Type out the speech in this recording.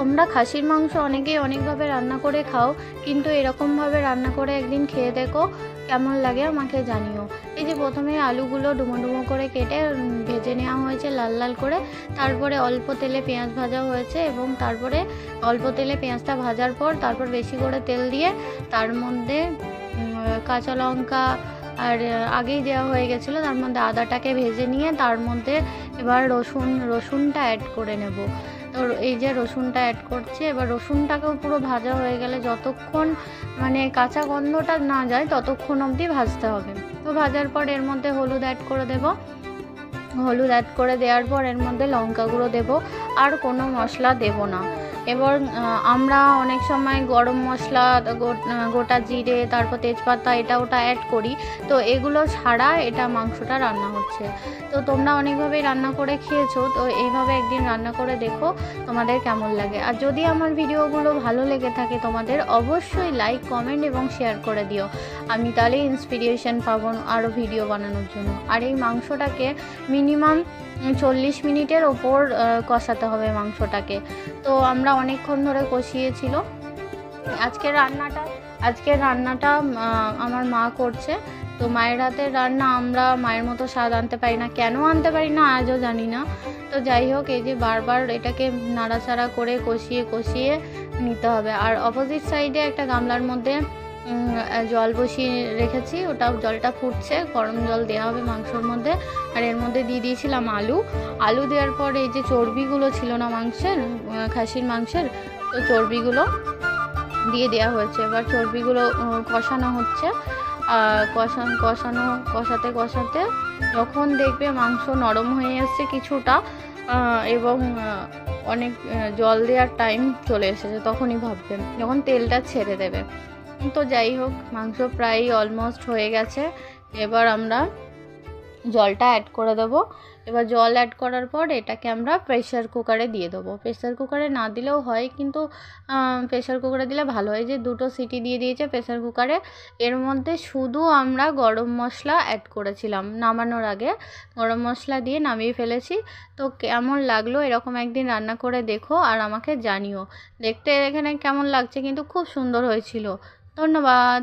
তোমরা খাসির মাংস অনেকেই অনেকভাবে রান্না করে খাও, কিন্তু এরকমভাবে রান্না করে একদিন খেয়ে দেখো, কেমন লাগে আমাকে জানিও। এই যে প্রথমে আলুগুলো ডুমো ডুমো করে কেটে ভেজে নেওয়া হয়েছে লাল লাল করে, তারপরে অল্প তেলে পেঁয়াজ ভাজা হয়েছে এবং তারপরে অল্প তেলে পেঁয়াজটা ভাজার পর তারপর বেশি করে তেল দিয়ে তার মধ্যে কাঁচা লঙ্কা আর আগেই দেওয়া হয়ে গেছিলো, তার মধ্যে আদাটাকে ভেজে নিয়ে তার মধ্যে এবার রসুনটা অ্যাড করে নেব। তো এই যে রসুনটা অ্যাড করছি, এবার রসুনটাকেও পুরো ভাজা হয়ে গেলে যতক্ষণ মানে কাঁচা গন্ধটা না যায় ততক্ষণ অবধি ভাজতে হবে। তো ভাজার পর এর মধ্যে হলুদ অ্যাড করে দেব। হলুদ অ্যাড করে দেওয়ার পর এর মধ্যে লঙ্কা গুঁড়ো দেবো, আর কোনো মশলা দেব না। এবার আমরা অনেক সময় গরম মশলা, গোটা জিরে, তারপর তেজপাতা এটা ওটা অ্যাড করি, তো এগুলো ছাড়া এটা মাংসটা রান্না হচ্ছে। তো তোমরা অনেকভাবেই রান্না করে খেয়েছো, তো এইভাবে একদিন রান্না করে দেখো তোমাদের কেমন লাগে। আর যদি আমার ভিডিওগুলো ভালো লেগে থাকে তোমাদের, অবশ্যই লাইক, কমেন্ট এবং শেয়ার করে দিও, আমি তাহলে ইন্সপিরেশন পাবো আরও ভিডিও বানানোর জন্য। আর এই মাংসটাকে মিনিমাম 40 মিনিটের ওপর কষাতে হবে মাংসটাকে। তো আমরা অনেকক্ষণ ধরে কষিয়েছিল। আজকের রান্নাটা আমার মা করছে। তো মায়ের হাতের রান্না আমরা মায়ের মতো স্বাদ আনতে পারি না, কেন আনতে পারি না আজও জানি না। তো যাই হোক, এই যে বারবার এটাকে নাড়াচাড়া করে কষিয়ে নিতে হবে। আর অপোজিট সাইডে একটা গামলার মধ্যে জল বসিয়ে রেখেছি, জলটা ফুটছে, গরম জল দেওয়া হবে মাংসর মধ্যে। আর এর মধ্যে দিয়ে দিয়েছিলাম আলু দেওয়ার পর এই যে চর্বিগুলো ছিল না খাসির মাংসের, তো চর্বিগুলো দিয়ে দেওয়া হয়েছে। এবার চর্বিগুলো কষানো হচ্ছে। কষাতে যখন দেখবে মাংস নরম হয়ে এসছে কিছুটা এবং অনেক জল দেওয়ার টাইম চলে এসেছে, তখনই ভাববে যখন তেলটা ছেড়ে দেবে। তো যাই হোক, মাংস প্রায় অলমোস্ট হয়ে গেছে। এবার আমরা জলটা অ্যাড করে দেবো। এবার জল অ্যাড করার পর এটাকে আমরা প্রেসার কুকারে দিয়ে দেবো। প্রেসার কুকারে না দিলেও হয়, কিন্তু প্রেসার কুকারে দিলে ভালো হয়। যে 2টো সিটি দিয়ে দিয়েছে প্রেসার কুকারে। এর মধ্যে শুধু আমরা গরম মশলা অ্যাড করেছিলাম নামানোর আগে, গরম মশলা দিয়ে নামিয়ে ফেলেছি। তো কেমন লাগলো এরকম একদিন রান্না করে দেখো আর আমাকে জানিও। দেখতে এখানে কেমন লাগছে, কিন্তু খুব সুন্দর হয়েছিল। ধন্যবাদ।